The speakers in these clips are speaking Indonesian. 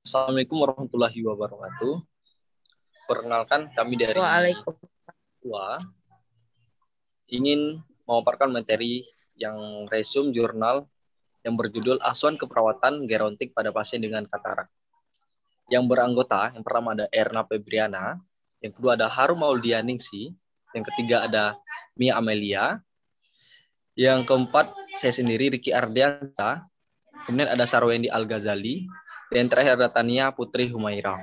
Assalamualaikum warahmatullahi wabarakatuh. Perkenalkan, kami dari Waalaikumsalam. UA ingin memaparkan materi yang resume jurnal yang berjudul Asuhan Keperawatan Gerontik pada Pasien dengan Katarak. Yang beranggota, yang pertama ada Erna Febriana, yang kedua ada Harum Maulidianingsi, yang ketiga ada Mia Amelia, yang keempat saya sendiri Ricky Ardiansa, kemudian ada Sarwendi Al-Ghazali, dan terakhir ada Tania Putri Humaira.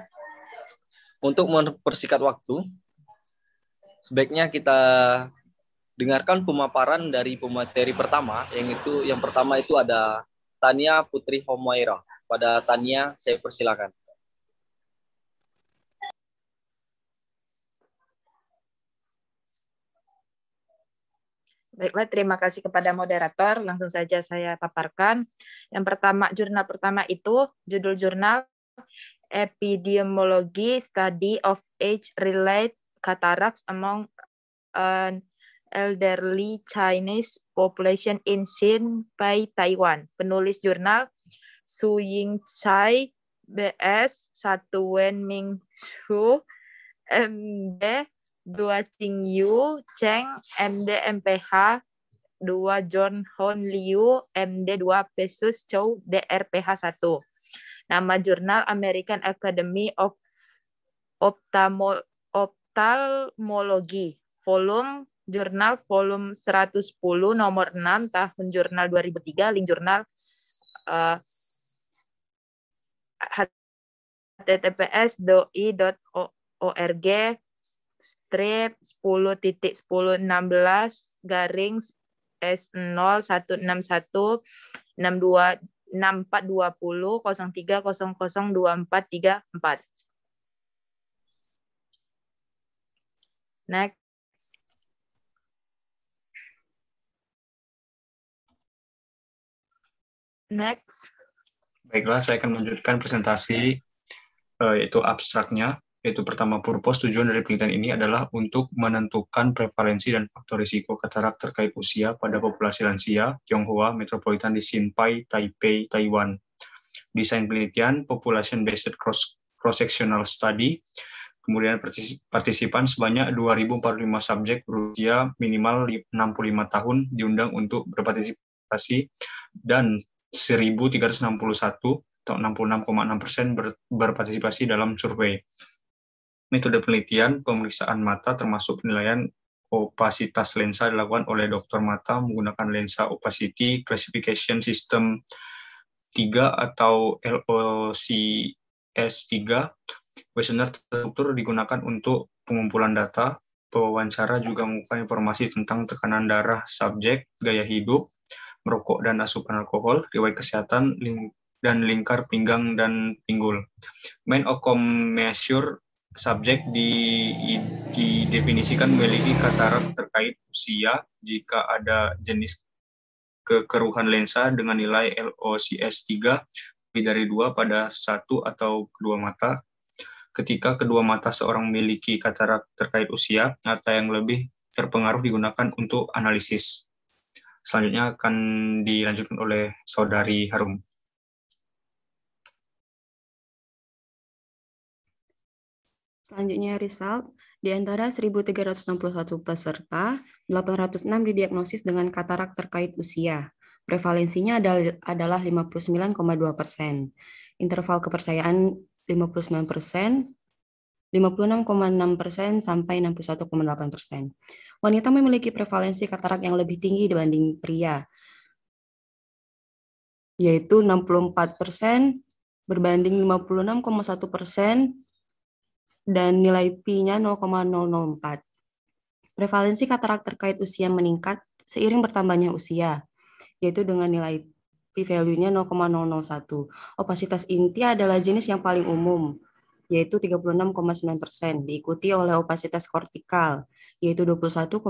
Untuk mempersingkat waktu, sebaiknya kita dengarkan pemaparan dari pemateri pertama, yang pertama itu ada Tania Putri Humaira. Pada Tania, saya persilakan. Baiklah, terima kasih kepada moderator. Langsung saja saya paparkan. Yang pertama, jurnal pertama itu judul jurnal Epidemiology Study of Age-Related Cataracts Among an Elderly Chinese Population in Xinbai, Taiwan. Penulis jurnal Su Ying-Chai, BS, 1 Wen Ming-Shu, MD, 2 Ching Yu, Cheng, MD, MPH, 2 John Hon Liu, MD, 2 Pesus Chow, DRPH 1. Nama jurnal American Academy of Ophthalmology. Jurnal volume 110 nomor 6 tahun jurnal 2003, link jurnal https://doi.org strip 10.1016 garing S0161 6420 03002434. Next. Next. Baiklah, saya akan melanjutkan presentasi, yaitu abstraknya. Yaitu pertama, purpose, tujuan dari penelitian ini adalah untuk menentukan prevalensi dan faktor risiko katarak terkait usia pada populasi lansia Tionghoa metropolitan di Xinbai, Taipei, Taiwan. Desain penelitian, population-based cross-sectional study. Kemudian partisipan sebanyak 2.045 subjek berusia minimal 65 tahun diundang untuk berpartisipasi dan 1.361 atau 66,6% berpartisipasi dalam survei. Metode penelitian pemeriksaan mata termasuk penilaian opasitas lensa dilakukan oleh dokter mata menggunakan lensa opacity classification system 3 atau LOCS 3. Questionnaire terstruktur digunakan untuk pengumpulan data. Pewawancara juga mengumpulkan informasi tentang tekanan darah subjek, gaya hidup, merokok dan asupan alkohol, riwayat kesehatan, dan lingkar pinggang dan pinggul. Main outcome measure subjek didefinisikan memiliki katarak terkait usia jika ada jenis kekeruhan lensa dengan nilai LOCS 3 lebih dari 2 pada satu atau kedua mata. Ketika kedua mata seorang memiliki katarak terkait usia, mata yang lebih terpengaruh digunakan untuk analisis. Selanjutnya akan dilanjutkan oleh Saudari Harum. Selanjutnya result, di antara 1.361 peserta, 806 didiagnosis dengan katarak terkait usia. Prevalensinya adalah 59,2%. Interval kepercayaan 59%, 56,6% sampai 61,8%. Wanita memiliki prevalensi katarak yang lebih tinggi dibanding pria, yaitu 64% berbanding 56,1%, dan nilai P-nya 0,004. Prevalensi katarak terkait usia meningkat seiring bertambahnya usia, yaitu dengan nilai P-value-nya 0,001. Opasitas inti adalah jenis yang paling umum, yaitu 36,9%, diikuti oleh opasitas kortikal, yaitu 21,9%,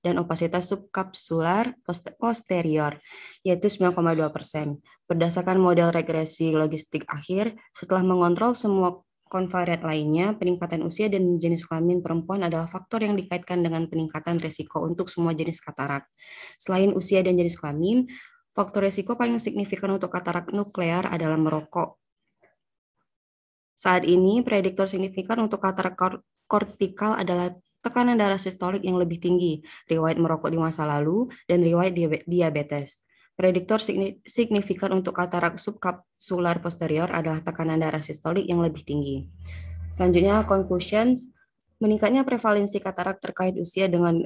dan opasitas subkapsular posterior, yaitu 9,2%. Berdasarkan model regresi logistik akhir, setelah mengontrol semua konvariat lainnya, peningkatan usia dan jenis kelamin perempuan adalah faktor yang dikaitkan dengan peningkatan risiko untuk semua jenis katarak. Selain usia dan jenis kelamin, faktor risiko paling signifikan untuk katarak nuklear adalah merokok, Saat ini, prediktor signifikan untuk katarak kortikal adalah tekanan darah sistolik yang lebih tinggi, riwayat merokok di masa lalu, dan riwayat diabetes. Prediktor signifikan untuk katarak subkapsular posterior adalah tekanan darah sistolik yang lebih tinggi. Selanjutnya, conclusions. Meningkatnya prevalensi katarak terkait usia dengan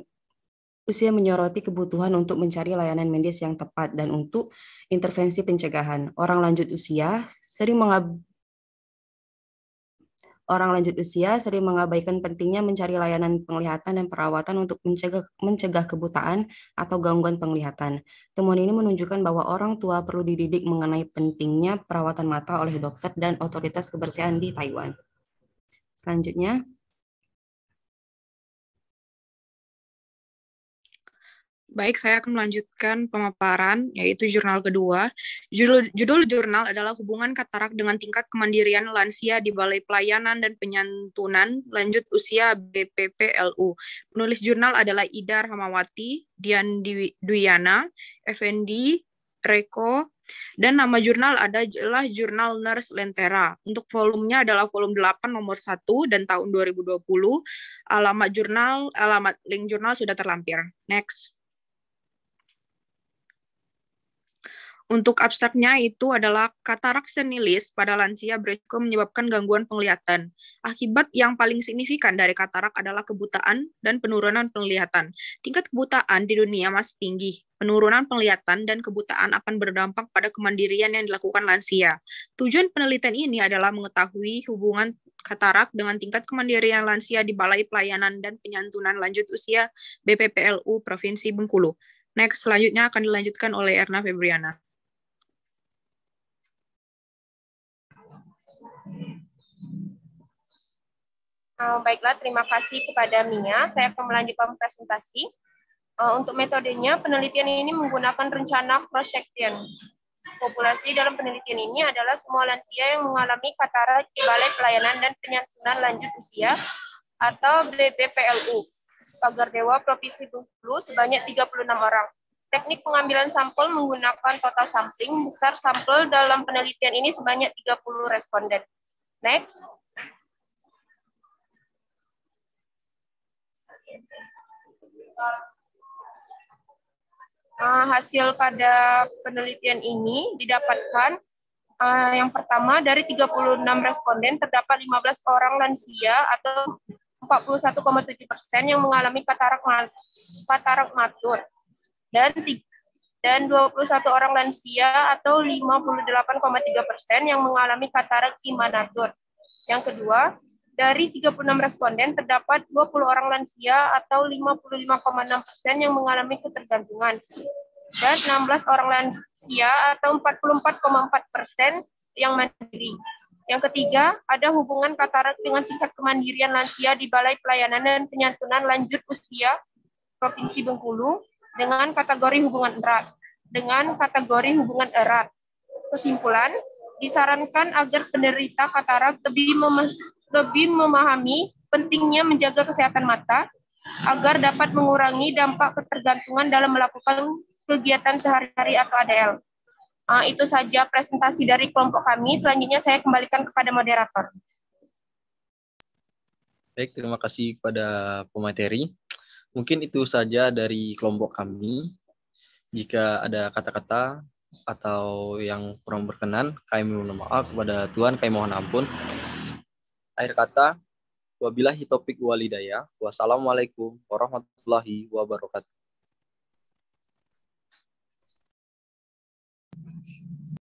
usia menyoroti kebutuhan untuk mencari layanan medis yang tepat dan untuk intervensi pencegahan. Orang lanjut usia sering mengabaikan pentingnya mencari layanan penglihatan dan perawatan untuk mencegah kebutaan atau gangguan penglihatan. Temuan ini menunjukkan bahwa orang tua perlu dididik mengenai pentingnya perawatan mata oleh dokter dan otoritas kebersihan di Taiwan. Selanjutnya, baik, saya akan melanjutkan pemaparan, yaitu jurnal kedua. Judul jurnal adalah Hubungan Katarak dengan Tingkat Kemandirian Lansia di Balai Pelayanan dan Penyantunan Lanjut Usia BPPLU. Penulis jurnal adalah Ida Rahmawati, Dian Dwiana, Effendi, Reko, dan nama jurnal adalah Jurnal Nurse Lentera. Untuk volumenya adalah volume 8 nomor 1 dan tahun 2020. Alamat link jurnal sudah terlampir. Next. Untuk abstraknya itu adalah katarak senilis pada lansia berisiko menyebabkan gangguan penglihatan. Akibat yang paling signifikan dari katarak adalah kebutaan dan penurunan penglihatan. Tingkat kebutaan di dunia masih tinggi. Penurunan penglihatan dan kebutaan akan berdampak pada kemandirian yang dilakukan lansia. Tujuan penelitian ini adalah mengetahui hubungan katarak dengan tingkat kemandirian lansia di Balai Pelayanan dan Penyantunan Lanjut Usia BPPLU Provinsi Bengkulu. Next, selanjutnya akan dilanjutkan oleh Erna Febriana. Baiklah, terima kasih kepada Mia. Saya akan melanjutkan presentasi. Untuk metodenya, penelitian ini menggunakan rencana cross-section. Populasi dalam penelitian ini adalah semua lansia yang mengalami katarak di Balai Pelayanan dan Penyantunan Lanjut Usia atau BPPLU, Pagardewa, Provinsi Bengkulu, sebanyak 36 orang. Teknik pengambilan sampel menggunakan total sampling. Besar sampel dalam penelitian ini sebanyak 30 responden. Next. Hasil pada penelitian ini didapatkan yang pertama dari 36 responden terdapat 15 orang lansia atau 41,7% yang mengalami katarak matur dan 21 orang lansia atau 58,3% yang mengalami katarak imanatur. Yang kedua, dari 36 responden terdapat 20 orang lansia atau 55,6% yang mengalami ketergantungan dan 16 orang lansia atau 44,4% yang mandiri. Yang ketiga, ada hubungan katarak dengan tingkat kemandirian lansia di Balai Pelayanan dan Penyantunan Lanjut Usia Provinsi Bengkulu dengan kategori hubungan erat. Kesimpulan, disarankan agar penderita katarak lebih memahami pentingnya menjaga kesehatan mata agar dapat mengurangi dampak ketergantungan dalam melakukan kegiatan sehari-hari atau ADL. Itu saja presentasi dari kelompok kami. Selanjutnya saya kembalikan kepada moderator. Baik, terima kasih kepada pemateri. Mungkin itu saja dari kelompok kami. Jika ada kata-kata atau yang kurang berkenan, kami mohon maaf. Kepada Tuhan kami mohon ampun. Akhir kata, wabillahi taufiq wal hidayah. Wassalamualaikum warahmatullahi wabarakatuh.